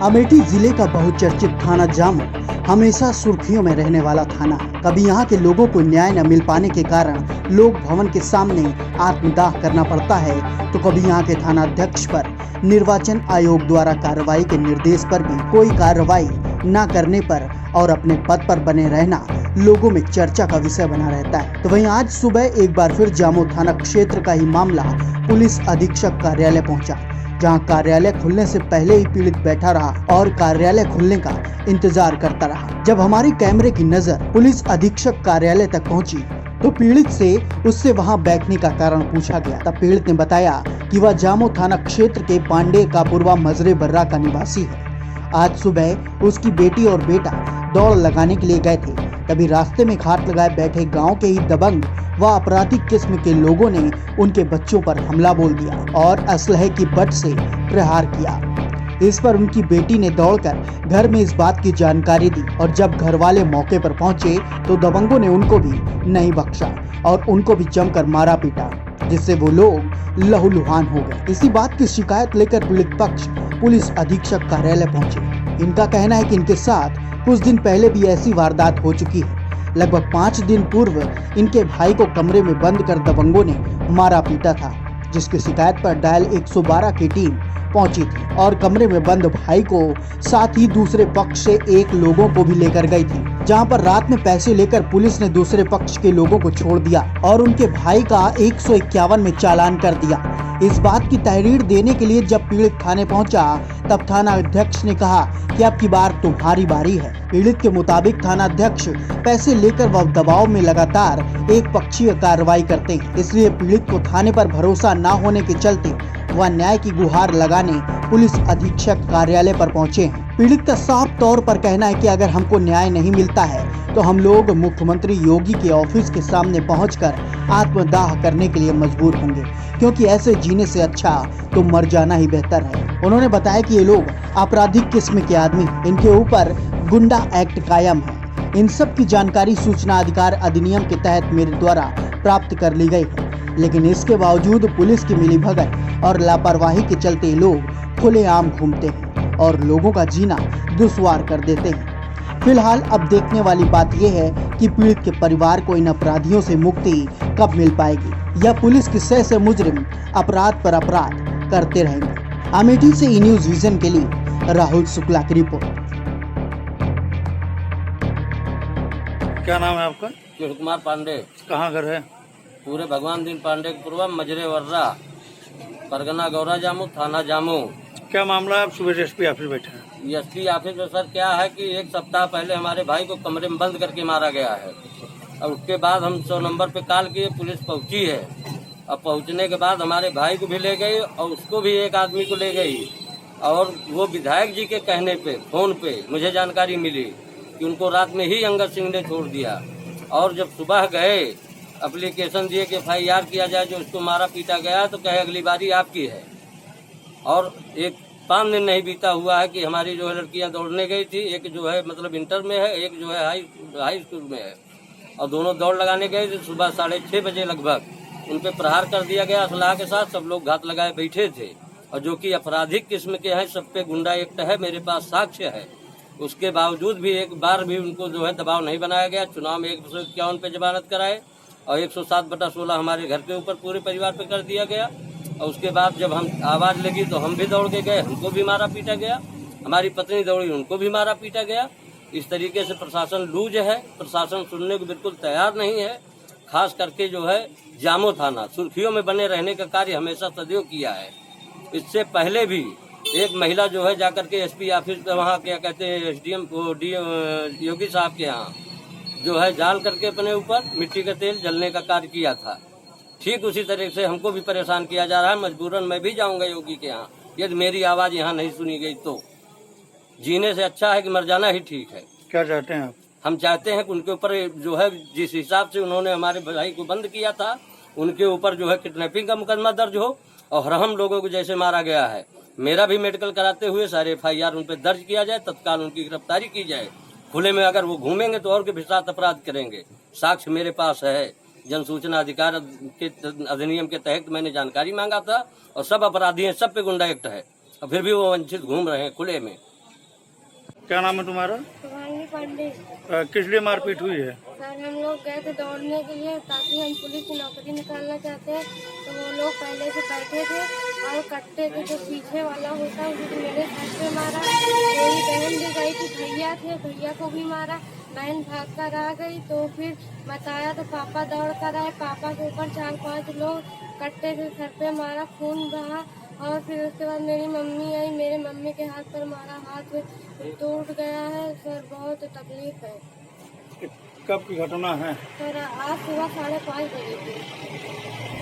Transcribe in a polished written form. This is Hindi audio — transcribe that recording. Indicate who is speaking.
Speaker 1: अमेठी जिले का बहुचर्चित थाना जामो हमेशा सुर्खियों में रहने वाला थाना है। कभी यहाँ के लोगों को न्याय न मिल पाने के कारण लोक भवन के सामने आत्मदाह करना पड़ता है, तो कभी यहाँ के थाना अध्यक्ष पर निर्वाचन आयोग द्वारा कार्रवाई के निर्देश पर भी कोई कार्रवाई न करने पर और अपने पद पर बने रहना लोगों में चर्चा का विषय बना रहता है। तो वहीं आज सुबह एक बार फिर जामो थाना क्षेत्र का ही मामला पुलिस अधीक्षक कार्यालय पहुंचा, जहां कार्यालय खुलने से पहले ही पीड़ित बैठा रहा और कार्यालय खुलने का इंतजार करता रहा। जब हमारी कैमरे की नजर पुलिस अधीक्षक कार्यालय तक पहुंची तो पीड़ित से उससे वहां बैठने का कारण पूछा गया। तब पीड़ित ने बताया कि वह जामो थाना क्षेत्र के पांडे कापुरवा मजरे बर्रा का निवासी है। आज सुबह उसकी बेटी और बेटा दौड़ लगाने के लिए गए थे, तभी रास्ते में घात लगाए बैठे गाँव के ही दबंग व आपराधिक किस्म के लोगों ने उनके बच्चों पर हमला बोल दिया और असलहे की बट से प्रहार किया। इस पर उनकी बेटी ने दौड़कर घर में इस बात की जानकारी दी और जब घर वाले मौके पर पहुंचे तो दबंगों ने उनको भी नहीं बख्शा और उनको भी जमकर मारा पीटा, जिससे वो लोग लहूलुहान हो गए। इसी बात की शिकायत लेकर पीड़ित पक्ष पुलिस अधीक्षक कार्यालय पहुंचे। इनका कहना है कि इनके साथ कुछ दिन पहले भी ऐसी वारदात हो चुकी है। लगभग 5 दिन पूर्व इनके भाई को कमरे में बंद कर दबंगों ने मारा पीटा था, जिसकी शिकायत पर डायल 112 की टीम पहुंची थी और कमरे में बंद भाई को साथ ही दूसरे पक्ष से एक लोगों को भी लेकर गई थी, जहां पर रात में पैसे लेकर पुलिस ने दूसरे पक्ष के लोगों को छोड़ दिया और उनके भाई का 151 में चालान कर दिया। इस बात की तहरीर देने के लिए जब पीड़ित थाने पहुंचा तब थाना अध्यक्ष ने कहा कि अब की बार तुम्हारी बारी है। पीड़ित के मुताबिक थाना अध्यक्ष पैसे लेकर वह दबाव में लगातार एक पक्षीय कार्रवाई करते हैं, इसलिए पीड़ित को थाने पर भरोसा न होने के चलते वह न्याय की गुहार लगाने पुलिस अधीक्षक कार्यालय पर पहुंचे हैं। पीड़ित का साफ तौर पर कहना है कि अगर हमको न्याय नहीं मिलता है तो हम लोग मुख्यमंत्री योगी के ऑफिस के सामने पहुंचकर आत्मदाह करने के लिए मजबूर होंगे, क्योंकि ऐसे जीने से अच्छा तो मर जाना ही बेहतर है। उन्होंने बताया कि ये लोग आपराधिक किस्म के आदमी, इनके ऊपर गुंडा एक्ट कायम है। इन सब की जानकारी सूचना अधिकार अधिनियम के तहत मेरे द्वारा प्राप्त कर ली गई है, लेकिन इसके बावजूद पुलिस की मिलीभगत और लापरवाही के चलते लोग खुलेआम घूमते हैं और लोगों का जीना दुश्वार कर देते हैं। फिलहाल अब देखने वाली बात यह है कि पीड़ित के परिवार को इन अपराधियों से मुक्ति कब मिल पाएगी या पुलिस की सह से मुजरिम अपराध पर अपराध करते रहेंगे। अमेठी से ई न्यूज़ विजन के लिए राहुल शुक्ला की रिपोर्ट।
Speaker 2: क्या नाम है आपका?
Speaker 3: किशोर कुमार पांडे।
Speaker 2: कहाँ घर है?
Speaker 3: पूरे भगवान दीन पांडे पूर्वा मजरे वर्रा, परगना गौरा जामो, थाना जामो।
Speaker 2: क्या मामला है? आप सुबह एसपी ऑफिस बैठे हैं।
Speaker 3: एसपी ऑफिस में सर क्या है कि एक सप्ताह पहले हमारे भाई को कमरे में बंद करके मारा गया है और उसके बाद हम 100 नंबर पे कॉल किए, पुलिस पहुंची है। अब पहुंचने के बाद हमारे भाई को भी ले गई और उसको भी एक आदमी को ले गई और वो विधायक जी के कहने पे फोन पे मुझे जानकारी मिली कि उनको रात में ही अंगद सिंह ने छोड़ दिया। और जब सुबह गए एप्लीकेशन दिए कि FIR किया जाए जो उसको मारा पीटा गया, तो कहे अगली बारी आपकी है। और 5 दिन नहीं बीता हुआ है कि हमारी जो है लड़कियां दौड़ने गई थी, एक जो है मतलब इंटर में है, एक जो है हाई स्कूल में है, और दोनों दौड़ लगाने गए थे। सुबह 6:30 बजे लगभग उन पे प्रहार कर दिया गया असलाह के साथ। सब लोग घात लगाए बैठे थे और जो कि आपराधिक किस्म के हैं, सब पे गुंडा एक्ट है, मेरे पास साक्ष्य है। उसके बावजूद भी एक बार भी उनको जो है दबाव नहीं बनाया गया। चुनाव में 151 पे जमानत कराए और 107/16 हमारे घर के ऊपर पूरे परिवार पे कर दिया गया। और उसके बाद जब हम आवाज लगी तो हम भी दौड़ के गए, हमको भी मारा पीटा गया। हमारी पत्नी दौड़ी, उनको भी मारा पीटा गया। इस तरीके से प्रशासन लूज है, प्रशासन सुनने को बिल्कुल तैयार नहीं है। खास करके जो है जामो थाना सुर्खियों में बने रहने का कार्य हमेशा सदैव किया है। इससे पहले भी एक महिला जो है जाकर के एसपी ऑफिस पे वहाँ क्या कहते हैं SDM योगी साहब के यहाँ जो है जाल करके अपने ऊपर मिट्टी का तेल जलने का कार्य किया था। ठीक उसी तरह से हमको भी परेशान किया जा रहा है। मजबूरन मैं भी जाऊंगा योगी के यहाँ, यदि मेरी आवाज यहाँ नहीं सुनी गई तो। जीने से अच्छा है कि मर जाना ही ठीक है।
Speaker 2: क्या चाहते हैं आप?
Speaker 3: हम चाहते हैं कि उनके ऊपर जो है जिस हिसाब से उन्होंने हमारे भाई को बंद किया था, उनके ऊपर जो है किडनैपिंग का मुकदमा दर्ज हो और हम लोगों को जैसे मारा गया है, मेरा भी मेडिकल कराते हुए सारे FIR उन पर दर्ज किया जाए, तत्काल उनकी गिरफ्तारी की जाए। खुले में अगर वो घूमेंगे तो और के भी साथ अपराध करेंगे। साक्ष्य मेरे पास है। जन सूचना अधिकार के अधिनियम के तहत मैंने जानकारी मांगा था और सब अपराधी हैं, सब पे गुंडा एक्ट है और फिर भी वो वंचित घूम रहे हैं खुले में।
Speaker 2: क्या नाम है तुम्हारा?
Speaker 4: शुभांगी पांडे।
Speaker 2: किस लिए मारपीट हुई है?
Speaker 4: सर हम लोग गए थे दौड़ने के लिए ताकि हम पुलिस की नौकरी निकालना चाहते हैं, तो वो लोग पहले से बैठे थे और कट्टे के जो पीछे वाला होता है उसको मेरे सर पे मारा। मेरी बहन भी गई थी, भैया थे, भैया को भी मारा। बहन भाग कर आ गई तो फिर बताया तो पापा दौड़ कर आए, पापा के ऊपर 4-5 लोग कट्टे से सर पे मारा, खून बहा। और फिर उसके बाद मेरी मम्मी आई, मेरे मम्मी के हाथ पर मारा, हाथ टूट गया है सर, बहुत तकलीफ है।
Speaker 2: कब की घटना है?
Speaker 4: सर आज सुबह 5:30 बजे थी।